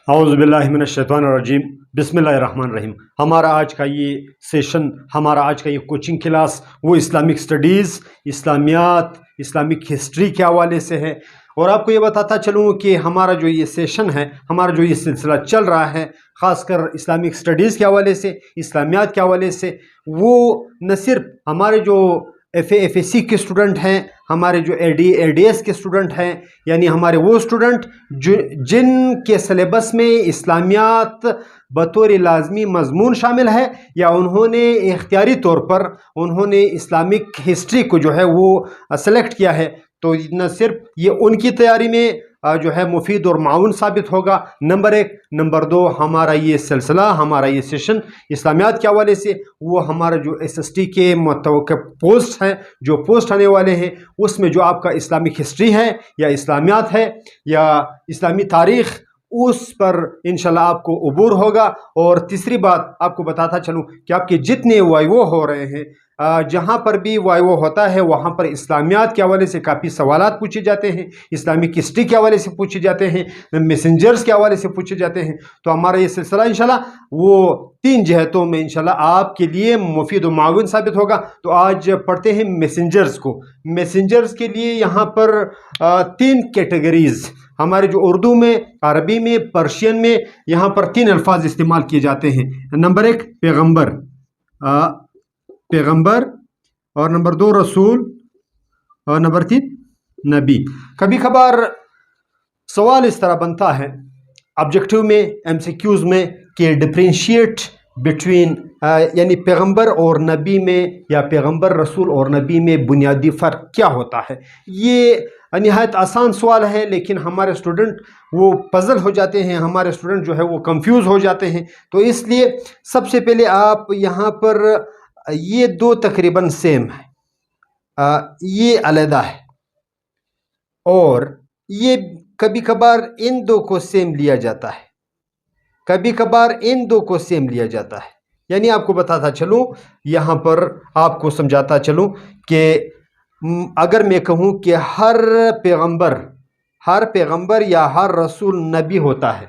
औज़ुबिल्लाहिमिनश्शैतानिर्रजीम बिस्मिल्लाहिर्रहमानिर्रहीम। हमारा आज का ये सेशन, हमारा आज का ये कोचिंग क्लास वो इस्लामिक स्टडीज़, इस्लामियात, इस्लामिक हिस्ट्री के हवाले से है। और आपको ये बताता चलूँ कि हमारा जो ये सेशन है, हमारा जो ये सिलसिला चल रहा है, ख़ासकर इस्लामिक स्टडीज़ के हवाले से, इस्लामियात के हवाले से, वो न सिर्फ हमारे जो एफ.ए. के स्टूडेंट हैं, हमारे जो ADS के स्टूडेंट हैं, यानी हमारे वो स्टूडेंट जिनके सिलेबस में इस्लामियात बतौर लाजमी मजमून शामिल है, या उन्होंने इख्तियारी तौर पर उन्होंने इस्लामिक हिस्ट्री को जो है वो सेलेक्ट किया है, तो न सिर्फ ये उनकी तैयारी में जो है मुफीद और माउन साबित होगा, नंबर 1। नंबर 2, हमारा ये सिलसिला, हमारा ये सेशन इस्लामियात के हवाले से, वो हमारा जो SST के मुतवक्किल पोस्ट हैं, जो पोस्ट आने वाले हैं, उसमें जो आपका इस्लामिक हिस्ट्री है या इस्लामियात है या इस्लामी तारीख़, उस पर इंशाल्लाह आपको उबूर होगा। और तीसरी बात आपको बताता चलूँ कि आपके जितने वाइवो हो रहे हैं, जहाँ पर भी वाइवो होता है वहाँ पर इस्लामियात के हवाले से काफ़ी सवालात पूछे जाते हैं, इस्लामिक हिस्ट्री के हवाले से पूछे जाते हैं, मैसेंजर्स के हवाले से पूछे जाते हैं। तो हमारा ये सिलसिला इंशाल्लाह वो 3 जहतों में इंशाल्लाह आपके लिए मुफीद और माविन साबित होगा। तो आज पढ़ते हैं मैसेंजर्स को। मैसेंजर्स के लिए यहाँ पर 3 कैटेगरीज़, हमारे जो उर्दू में, अरबी में, पर्शियन में, यहाँ पर 3 अल्फाज इस्तेमाल किए जाते हैं। नंबर 1 पैगंबर, और नंबर 2 रसूल, और नंबर 3 नबी। कभी कभार सवाल इस तरह बनता है ऑब्जेक्टिव में, MCQs में, कि डिफरेंशिएट बिटवीन यानी पैगंबर और नबी में, या पैगंबर, रसूल और नबी में बुनियादी फ़र्क क्या होता है। ये निहायत आसान सवाल है, लेकिन हमारे स्टूडेंट वो पज़ल हो जाते हैं, हमारे स्टूडेंट जो है वो कंफ्यूज हो जाते हैं। तो इसलिए सबसे पहले आप यहाँ पर ये 2 तकरीबन सेम है, ये अलहदा है, और ये कभी कभार इन 2 को सेम लिया जाता है, कभी कभार इन 2 को सेम लिया जाता है। यानी आपको बताता चलूँ, यहाँ पर आपको समझाता चलूँ कि अगर मैं कहूँ कि हर पैगंबर या हर रसूल नबी होता है,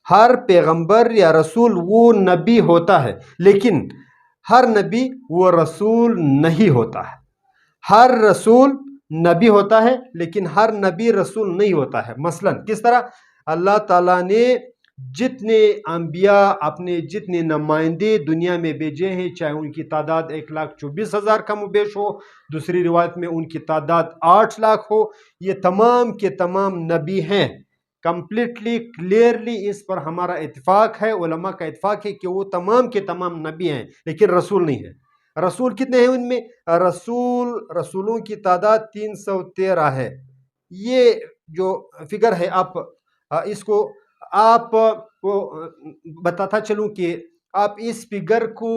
हर पैगंबर या रसूल वो नबी होता है, लेकिन हर नबी वो रसूल नहीं होता है। हर रसूल नबी होता है, लेकिन हर नबी रसूल नहीं होता है। मसलन किस तरह, अल्लाह ताला ने जितने अंबिया, अपने जितने नुमाइंदे दुनिया में भेजे हैं, चाहे उनकी तादाद 1,24,000 कम बेश हो, दूसरी रिवायत में उनकी तादाद 8 लाख हो, ये तमाम के तमाम नबी हैं। कंप्लीटली क्लियरली इस पर हमारा इत्तेफाक है, उलमा का इत्तेफाक है कि वो तमाम के तमाम नबी हैं, लेकिन रसूल नहीं है। रसूल कितने हैं उनमें? रसूलों की तादाद 313 है। ये जो फिगर है, आप इसको आप को बताता चलूँ कि आप इस फिगर को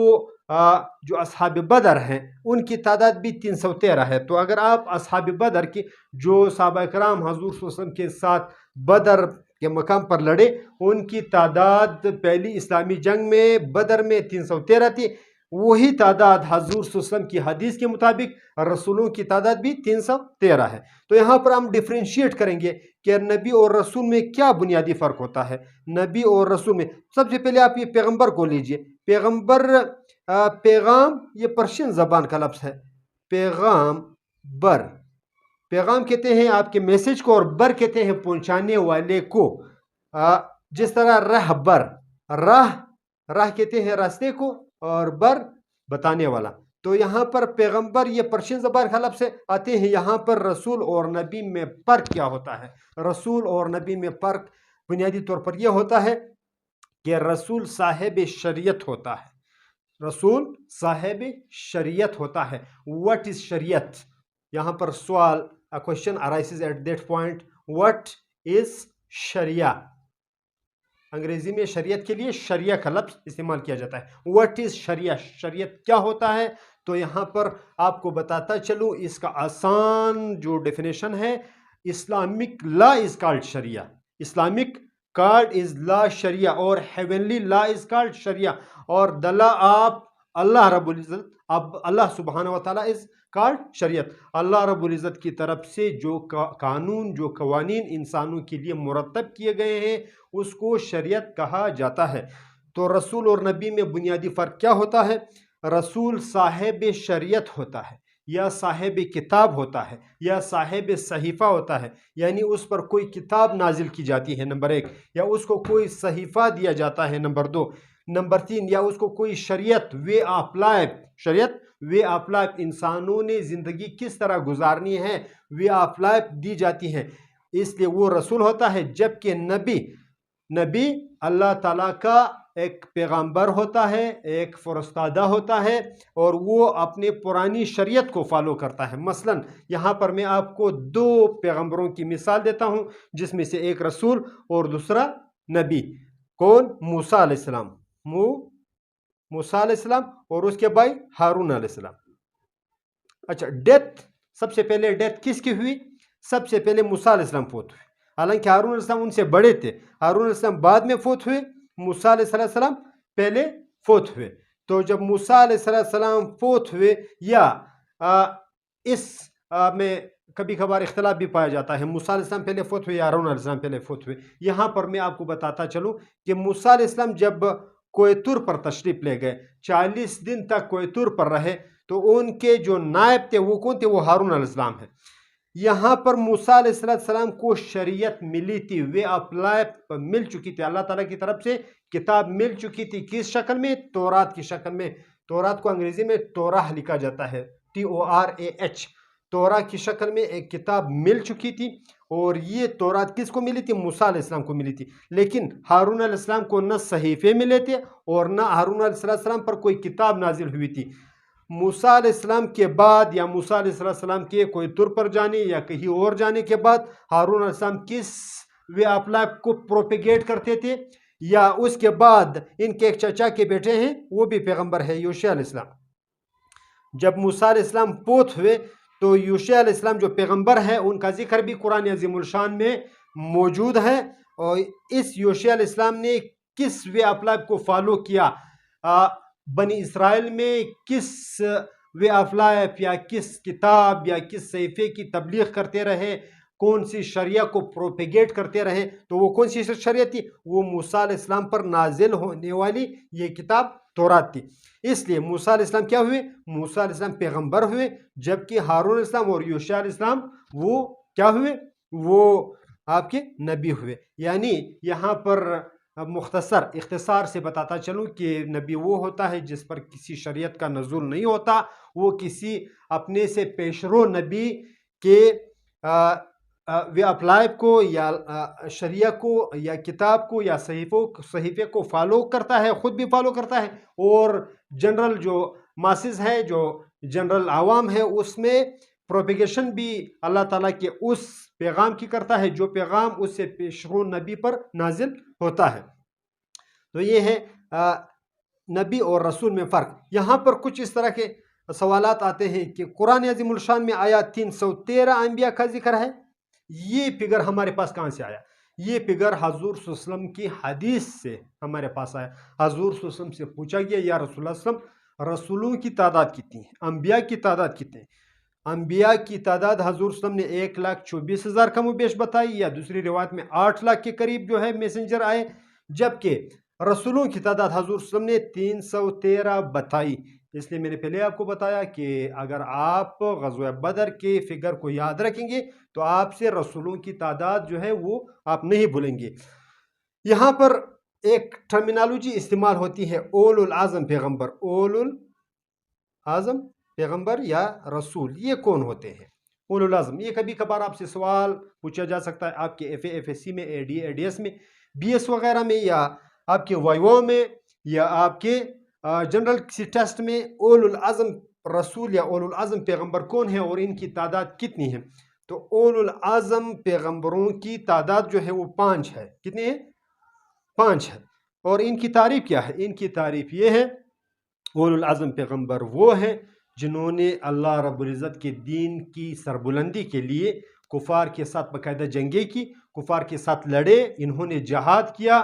जो असहाब बदर हैं उनकी तादाद भी 313 है। तो अगर आप असहाब बदर की, जो सहाबा कराम हुजूर सल्लल्लाहु अलैहि वसल्लम के साथ बदर के मकाम पर लड़े, उनकी तादाद पहली इस्लामी जंग में बदर में 313 थी, वही तादाद हुजूर सल्लल्लाहु अलैहि वसल्लम की हदीस के मुताबिक रसूलों की तादाद भी 313 है। तो यहाँ पर हम डिफ्रेंशिएट करेंगे कि नबी और रसूल में क्या बुनियादी फ़र्क होता है। नबी और रसूल में सबसे पहले आप ये पैगंबर को लीजिए। पैगंबर, पैगाम, ये पर्शियन ज़बान का लफ्ज़ है। पैगाम कहते हैं आपके मैसेज को, और बर कहते हैं पहुँचाने वाले को। जिस तरह राह कहते हैं रास्ते को, और बर बताने वाला। तो यहाँ पर पैगंबर, ये पर्शियन ज़बान का लफ्ज़ है। आते हैं यहाँ पर रसूल और नबी में फ़र्क क्या होता है। रसूल और नबी में फ़र्क बुनियादी तौर पर यह होता है कि रसूल साहिब शरीयत होता है। रसूल साहिब शरीयत होता है। व्हाट इज़ शरीयत? यहाँ पर सवाल, a question arises at that point, what is शरिया? अंग्रेजी में शरीयत के लिए शरिया का लफ्ज़ इस्तेमाल किया जाता है। व्हाट इज़ शरिया? शरीयत क्या होता है? तो यहाँ पर आपको बताता चलूँ, इसका आसान जो डेफिनेशन है, Islamic law is called Sharia, Islamic called is law Sharia, और heavenly law is called Sharia, और द लॉ ऑफ اللہ رب العزت اب اللہ سبحانہ و تعالیٰ از کالڈ شریعت. اللہ رب العزت کی طرف سے جو قانون جو قوانین انسانوں کے لیے مرتب کیے گئے ہیں اس کو شریعت کہا جاتا ہے. تو رسول اور نبی میں بنیادی فرق کیا ہوتا ہے؟ رسول صاحب شریعت ہوتا ہے یا صاحب کتاب ہوتا ہے یا صاحب صحیفہ ہوتا ہے، یعنی اس پر کوئی کتاب نازل کی جاتی ہے نمبر 1، یا اس کو کوئی صحیفہ دیا جاتا ہے نمبر 2، نمبر 3 یا اس کو کوئی شریعت وے آف لائف انسانوں نے زندگی کس طرح گزارنی ہے وے آف لائف دی جاتی ہے، اس لیے وہ رسول ہوتا ہے. جبکہ نبی اللہ تعالیٰ کا ایک پیغمبر ہوتا ہے، ایک فرستادہ ہوتا ہے، اور وہ اپنے پرانی شریعت کو فالو کرتا ہے. مثلا یہاں پر میں آپ کو 2 پیغمبروں کی مثال دیتا ہوں، جس میں سے ایک رسول اور دوسرا نبی. کون؟ موسیٰ علیہ السلام، موسیٰ علیہ السلام اور اس کے بھائی ہارون علیہ السلام. اچھا، ڈیتھ سب سے پہلے ڈیتھ کس کی ہوئی؟ سب سے پہلے موسیٰ علیہ السلام فوت ہوئے. حالانکہ ہارون علیہ السلام ان سے بڑے تھے، ہارون علیہ السلام بعد میں فوت ہوئے، موسیٰ علیہ السلام پہلے فوت ہوئے. تو جب موسیٰ علیہ السلام فوت ہوئے، یا اس میں کبھی کبھار اختلاف بھی پایا جاتا ہے، موسیٰ علیہ السلام پہلے فوت ہوئے یا ہارون علیہ السلام پہلے فوت ہوئے. یہاں پر میں آپ کو بتاتا چلوں کہ موسیٰ علیہ السلام جب کوہ طور پر تشریف لے گئے، 40 دن تک کوہ طور پر رہے، تو ان کے جو نائب تھے وہ کون تھے؟ وہ ہارون علیہ السلام ہے. یہاں پر موسیٰ علیہ السلام کو شریعت ملی تھی، وے آف لائف مل چکی تھی، اللہ تعالیٰ کی طرف سے کتاب مل چکی تھی. کس شکل میں؟ تورات کی شکل میں. تورات کو انگریزی میں توراہ لکھا جاتا ہے، TORAH. توراہ کی شکل میں ایک کتاب مل چکی تھی، اور یہ تورات کس کو ملی تھی؟ موسیٰ علیہ السلام کو ملی تھی. لیکن ہارون علیہ السلام کو نہ صحیفے ملے تھے اور نہ ہارون علیہ السلام پر کوئی کتاب نازل ہوئی تھی. موسیٰ علیہ السلام کے بعد یا موسیٰ علیہ السلام کے کوئی طور پر جانے یا کہیں اور جانے کے بعد ہارون علیہ السلام کس وے آف لائف کو پروپیگیٹ کرتے تھے؟ یا اس کے بعد ان کے ایک چچا کے بیٹے ہیں، وہ بھی پیغمبر ہے، یوشع علیہ السلام. جب موسیٰ علیہ السلام فوت ہوئے تو یوشع علیہ السلام جو پیغمبر ہے ان کا ذکر بھی قرآن عظیم الشان میں موجود ہے. اور اس یوشع علیہ السلام نے کس وے آف لائف کو فالو کیا، بنی اسرائیل میں کس وے آف لائف یا کس کتاب یا کس صحیفے کی تبلیغ کرتے رہے، کون سی شریعہ کو پروپیگیٹ کرتے رہے، تو وہ کون سی شریعت تھی؟ وہ موسیٰ علیہ السلام پر نازل ہونے والی یہ کتاب تورات تھی. اس لیے موسیٰ علیہ السلام کیا ہوئے؟ موسیٰ علیہ السلام پیغمبر ہوئے، جبکہ ہارون علیہ السلام اور یوشع علیہ السلام وہ کیا ہوئے؟ وہ آپ کے نبی ہوئے. یعنی یہاں پر اختصار سے بتاتا چلوں کہ نبی وہ ہوتا ہے جس پر کسی شریعت کا نزول نہیں ہوتا، وہ کسی اپنے سے پیشرو نبی کے وے آف لائف کو یا شریعہ کو یا کتاب کو یا صحیفے کو فالو کرتا ہے، خود بھی فالو کرتا ہے، اور جنرل جو ماسز ہے، جو جنرل عوام ہے، اس میں پروپیگیشن بھی اللہ تعالیٰ کے اس پیغام کی کرتا ہے جو پیغام اس سے پیشرو نبی پر نازل ہوتا ہے. تو یہ ہے نبی اور رسول میں فرق. یہاں پر کچھ اس طرح کے سوالات آتے ہیں کہ قرآن عظیم الشان میں آیا 313 انبیاء کا ذکر ہے، یہ فگر ہمارے پاس کہاں سے آیا؟ یہ فگر حضور صلی اللہ علیہ وسلم کی حدیث سے ہمارے پاس آیا. حضور صلی اللہ علیہ وسلم سے پوچھا گیا، یا رسول اللہ صلی اللہ علیہ وسلم، رسولوں کی تعداد کتنی ہے؟ انبیاء کی تعداد کتنی ہے؟ انبیاء کی تعداد حضور صلی اللہ علیہ وسلم نے 1,24,000 کم و بیش بتائی، یا دوسری روایت میں 8 لاکھ کے قریب جو ہے میسنجر آئے، جبکہ رسولوں کی تعداد حضور صلی اللہ علیہ وسلم نے 313 بتائی. اس لیے میں نے پہلے آپ کو بتایا کہ اگر آپ غزوہ بدر کے فگر کو یاد رکھیں گے تو آپ سے رسولوں کی تعداد جو ہے وہ آپ نہیں بھولیں گے. یہاں پر ایک ٹرمینالوجی استعمال ہوتی ہے، اول العظم پیغمبر. اول العظم پیغمبر یا رسول، یہ کون ہوتے ہیں اول العظم؟ یہ کبھی کبھار آپ سے سوال پوچھا جا سکتا ہے آپ کے FA FSC میں، ADS میں، BS وغیرہ میں، یا آپ کے وائیوا میں، یا آپ کے جنرل کسی ٹیسٹ میں. اول العظم رسول یا اول العظم پیغمبر کون ہے اور ان کی تعداد کتنی ہے؟ تو اول العظم پیغمبروں کی تعداد جو ہے وہ 5 ہے. کتنی ہے؟ 5 ہے. اور ان کی تعریف کیا ہے؟ ان کی تعریف یہ ہے، اول العظم پیغمبر وہ ہیں جنہوں نے اللہ رب العزت کے دین کی سربلندی کے لیے کفار کے ساتھ باقاعدہ جنگیں کی، کفار کے ساتھ لڑے، انہوں نے جہاد کیا،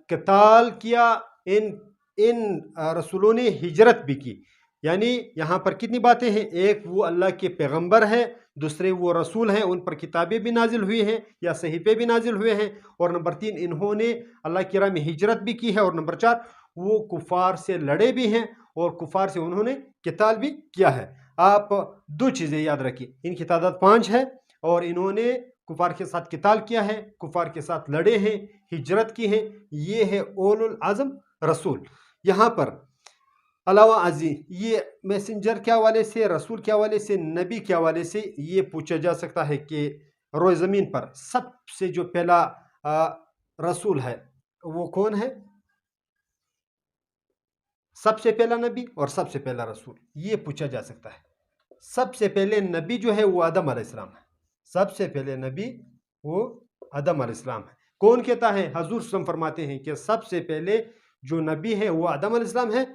قتال کیا، ان इन रसूलों ने हिजरत भी की। यानी यहाँ पर कितनी बातें हैं, एक वो अल्लाह के पैगंबर हैं, दूसरे वो रसूल हैं, उन पर किताबें भी नाजिल हुई हैं या सहीफे भी नाजिल हुए हैं, और नंबर 3 इन्होंने अल्लाह की राह में हिजरत भी की है, और नंबर 4 वो कुफार से लड़े भी हैं और कुफार से उन्होंने किताल भी किया है। आप दो चीज़ें याद रखिए, इनकी तादाद 5 है और इन्होंने कुफार के साथ किताल किया है, कुफार के साथ लड़े हैं, हिजरत की है। ये है ओलुल आज़म रसूल। यहाँ पर अलावा अजी ये मैसेंजर के हवाले से, रसूल के हवाले से, नबी के हवाले से ये पूछा जा सकता है कि रोए ज़मीन पर सबसे जो पहला रसूल है वो कौन है? सबसे पहला नबी और सबसे पहला रसूल, ये पूछा जा सकता है। सबसे पहले नबी जो है वो आदम अलैहिस्सलाम है। सबसे पहले नबी वो आदम अलैहिस्सलाम है। कौन कहता है? हजूर सल्लल्लाहु फरमाते हैं कि सबसे पहले जो नबी है वो आदम अलैहिस्सलाम है,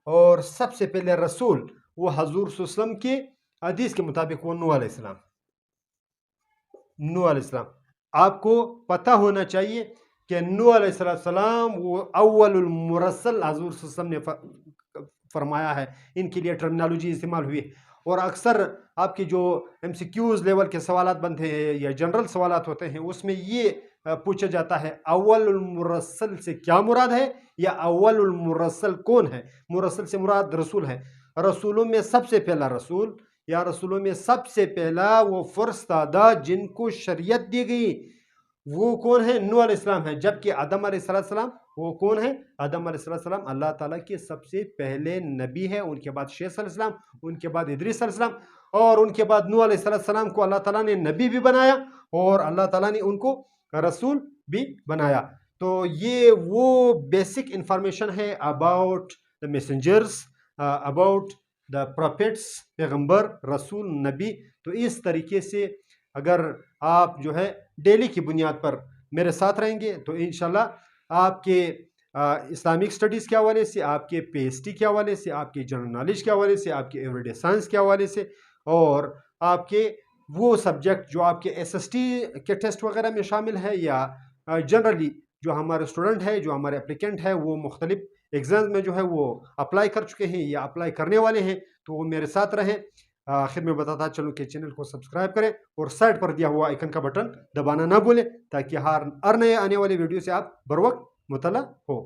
और सबसे पहले रसूल वो हजूर सल्लल्लाहु के हदीस के मुताबिक वो नूह अलैहिस्सलाम। नूह अलैहिस्सलाम, आपको पता होना चाहिए कि नूह अलैहिस्सलाम वो अव्वलुल मुरसल हजूर सल्लल्लाहु ने फरमाया है। इनके लिए टर्मिनोलॉजी इस्तेमाल हुई है, और अक्सर आपके जो MCQs लेवल के सवालात बनते हैं या जनरल सवालात होते हैं उसमें ये पूछा जाता है अव्वलुल मुरसल से क्या मुराद है, या अव्वलुल मुरसल कौन है? मुरसल से मुराद रसूल है। रसूलों में सबसे पहला रसूल या रसूलों में सबसे पहला वो फरस्तादा जिनको शरीयत दी गई वो कौन है? नूह अलैहिस्सलाम है। जबकि आदम अलैहिस्सलाम वो कौन है? आदम अलैहिस्सलाम अल्लाह ताला के सबसे पहले नबी है, उनके बाद शेख अलैहिस्सलाम, उनके बाद इदरीस अलैहिस्सलाम, और उनके बाद नूह अलैहिस्सलाम को अल्लाह ताला ने नबी भी बनाया और अल्लाह ताला ने उनको रसूल भी बनाया। तो ये वो बेसिक इंफॉर्मेशन है about the messengers, about the profits, पैगंबर, रसूल, नबी। तो इस तरीके से अगर आप जो है डेली की बुनियाद पर मेरे साथ रहेंगे तो इंशाल्लाह आपके इस्लामिक स्टडीज़ के हवाले से, आपके PhD के हवाले से, आपके जनरल नॉलेज के हवाले से, आपके एवरीडे साइंस के हवाले से, और आपके वो सब्जेक्ट जो आपके SST के टेस्ट वगैरह में शामिल है, या जनरली जो हमारे स्टूडेंट है, जो हमारे एप्लीकेंट है, वो मुख्तलिफ एग्ज़ाम्स में जो है वो अप्लाई कर चुके हैं या अप्लाई करने वाले हैं, तो वो मेरे साथ रहें। आखिर में बताता चलूँ कि चैनल को सब्सक्राइब करें और साइड पर दिया हुआ आइकन का बटन दबाना ना भूलें, ताकि हर नए आने वाले वीडियो से आप बर वक्त मुतला हो।